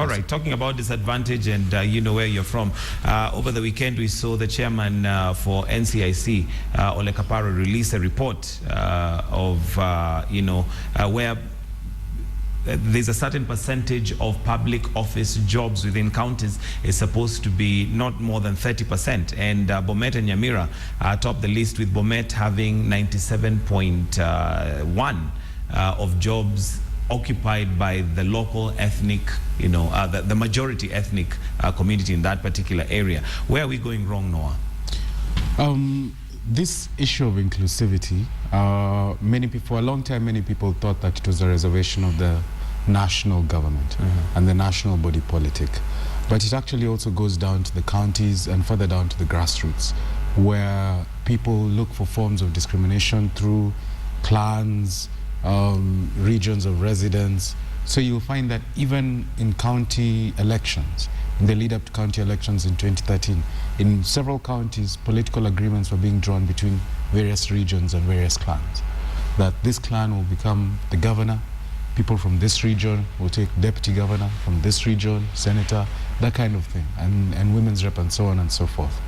All right, talking about disadvantage and you know where you're from. Over the weekend, we saw the chairman for NCIC, Ole Kaparo, release a report of, where there's a certain percentage of public office jobs within counties is supposed to be not more than 30%. And Bomet and Nyamira top the list, with Bomet having 97.1 of jobs occupied by the local ethnic, the majority ethnic community in that particular area. Where are we going wrong, Noah? This issue of inclusivity, for a long time, many people thought that it was a reservation of the national government and the national body politic. But it actually also goes down to the counties and further down to the grassroots, where people look for forms of discrimination through clans, regions of residence. So you'll find that even in county elections, in the lead up to county elections in 2013, in several counties, political agreements were being drawn between various regions and various clans. That this clan will become the governor, people from this region will take deputy governor, from this region, senator, that kind of thing, and women's rep and so on and so forth.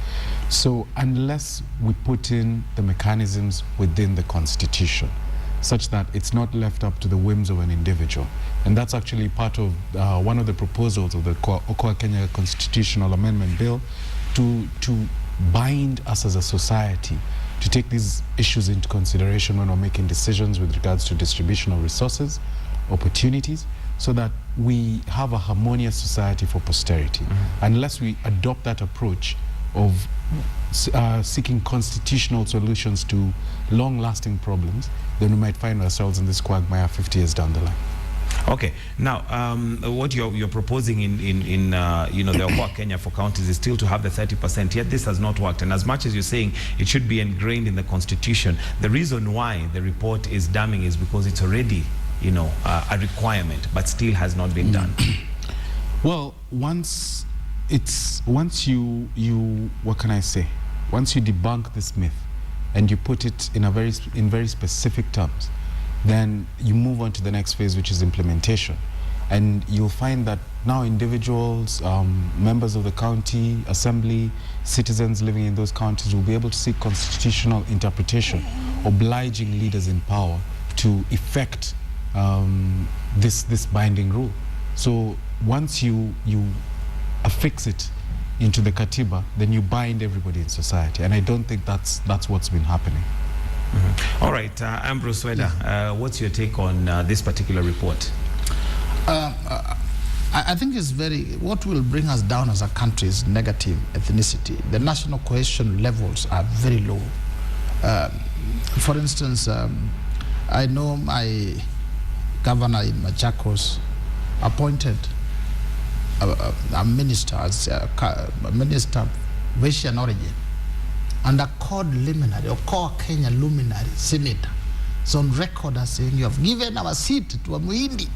So unless we put in the mechanisms within the constitution, such that it's not left up to the whims of an individual. And that's actually part of one of the proposals of the Okoa Kenya Constitutional Amendment Bill, to bind us as a society to take these issues into consideration when we're making decisions with regards to distribution of resources, opportunities, so that we have a harmonious society for posterity. Unless we adopt that approach of seeking constitutional solutions to long-lasting problems, then we might find ourselves in this quagmire 50 years down the line. Okay, now what you're proposing in the Okoa Kenya for counties is still to have the 30%, yet this has not worked. And as much as you're saying it should be ingrained in the constitution, the reason why the report is damning is because it's already, a requirement, but still has not been done. Well, once you what can I say? Once you debunk this myth and you put it in very specific terms, then you move on to the next phase, which is implementation. And you'll find that now individuals, members of the county assembly, citizens living in those counties will be able to seek constitutional interpretation, obliging leaders in power to effect this binding rule. So once you affix it into the Katiba, then you bind everybody in society. And I don't think that's what's been happening. All right, Ambrose Weda, what's your take on this particular report? I think it's what will bring us down as a country is negative ethnicity. The national cohesion levels are very low. For instance, I know my governor in Machakos appointed a minister as a minister of Asian origin, and a called luminary, or called Kenya luminary senator, is on record as saying, you have given our seat to a Muindi.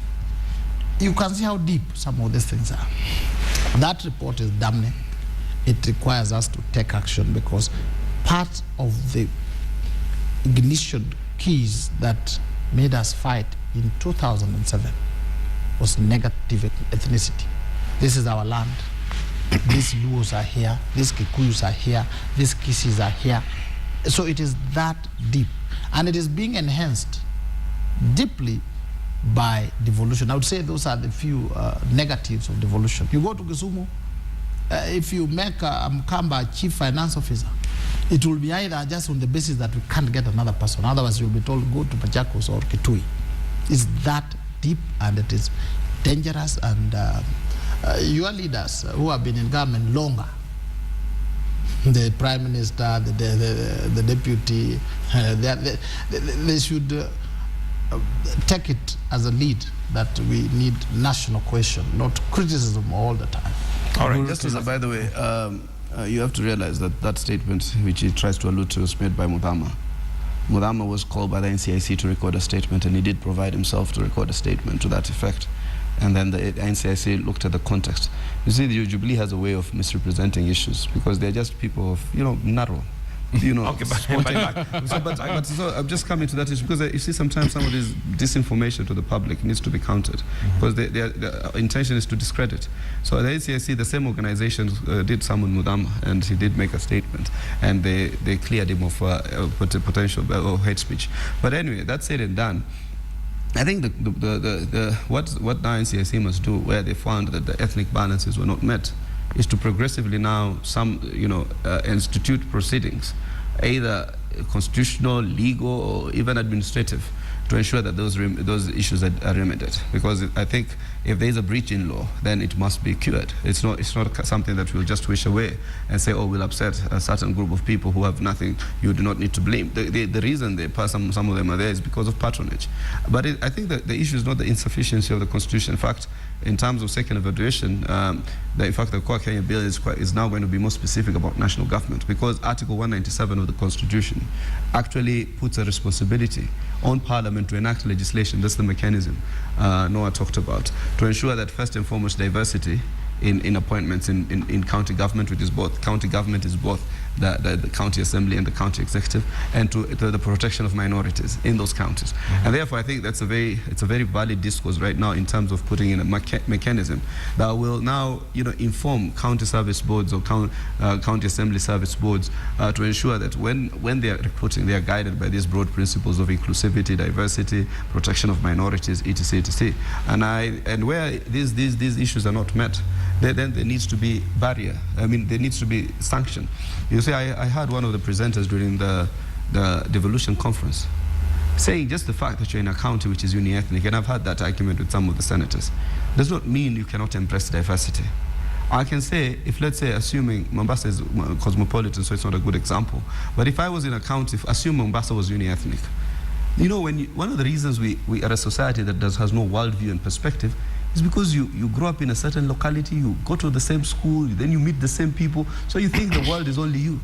You can see how deep some of these things are. That report is damning. It requires us to take action, because part of the ignition keys that made us fight in 2007 was negative ethnicity. This is our land. These Luos are here, these Kikuyus are here, these Kisis are here. So it is that deep. And it is being enhanced deeply by devolution. I would say those are the few negatives of devolution. You go to Kisumu, if you make a Mkamba chief finance officer, it will be either just on the basis that we can't get another person. Otherwise, you'll be told, go to Machakos or Kitui. It's that deep, and it is dangerous. And your leaders who have been in government longer, the prime minister, the deputy, they should take it as a lead that we need national cohesion, not criticism all the time. All right, just by the way, you have to realize that that statement, which he tries to allude to, was made by Mudama. Mudama was called by the NCIC to record a statement, and he did provide himself to record a statement to that effect. And then the NCIC looked at the context. You see, the Jubilee has a way of misrepresenting issues, because they're just people of, narrow. you know. Okay, but So I'm just coming to that issue because you see sometimes some of this disinformation to the public needs to be countered because their intention is to discredit. So the NCIC, the same organization, did summon Mudama, and he did make a statement, and they cleared him of potential hate speech. But anyway, that said and done, I think what now NCIC must do, where they found that the ethnic balances were not met, is to progressively now institute proceedings, either constitutional, legal, or even administrative, to ensure that those issues are remedied. Because I think if there is a breach in law, then it must be cured. It's not something that we'll just wish away and say, oh, we'll upset a certain group of people who have nothing. You do not need to blame. The reason some of them are there is because of patronage. But I think that the issue is not the insufficiency of the Constitution. In fact, in terms of second evaluation, in fact, the Core Kenya Bill is now going to be more specific about national government, because Article 197 of the Constitution actually puts a responsibility on Parliament to enact legislation. That's the mechanism Noah talked about, to ensure that first and foremost diversity in appointments in county government, which is both county government is both the county assembly and the county executive, and to the protection of minorities in those counties. And therefore, I think it's a very valid discourse right now in terms of putting in a mechanism that will now inform county service boards or county assembly service boards to ensure that when they are recruiting, they are guided by these broad principles of inclusivity, diversity, protection of minorities, etc., etc. And where these issues are not met, then there needs to be barrier. I mean, there needs to be sanction. You see, I heard one of the presenters during the devolution conference saying just the fact that you're in a county which is uni-ethnic, and I've had that argument with some of the senators, does not mean you cannot embrace diversity. I can say, if let's say, assuming Mombasa is cosmopolitan, so it's not a good example, but if I was in a county, assume Mombasa was uni-ethnic, one of the reasons we are a society that has no worldview and perspective is because you grow up in a certain locality, you go to the same school, then you meet the same people, so you think the world is only you.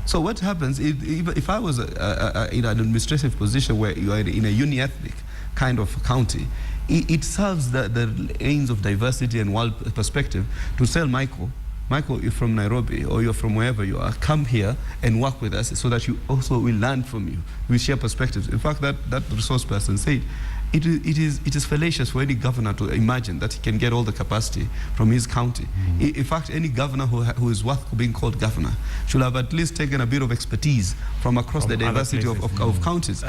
So what happens, if I was in an administrative position where you are in a uni-ethnic kind of county, it serves the aims of diversity and world perspective to tell Michael, you're from Nairobi or you're from wherever you are, come here and work with us so that you also will learn from you. We share perspectives. In fact, that resource person said, it is fallacious for any governor to imagine that he can get all the capacity from his county. In fact, any governor who is worth being called governor should have at least taken a bit of expertise from across the diversity of counties.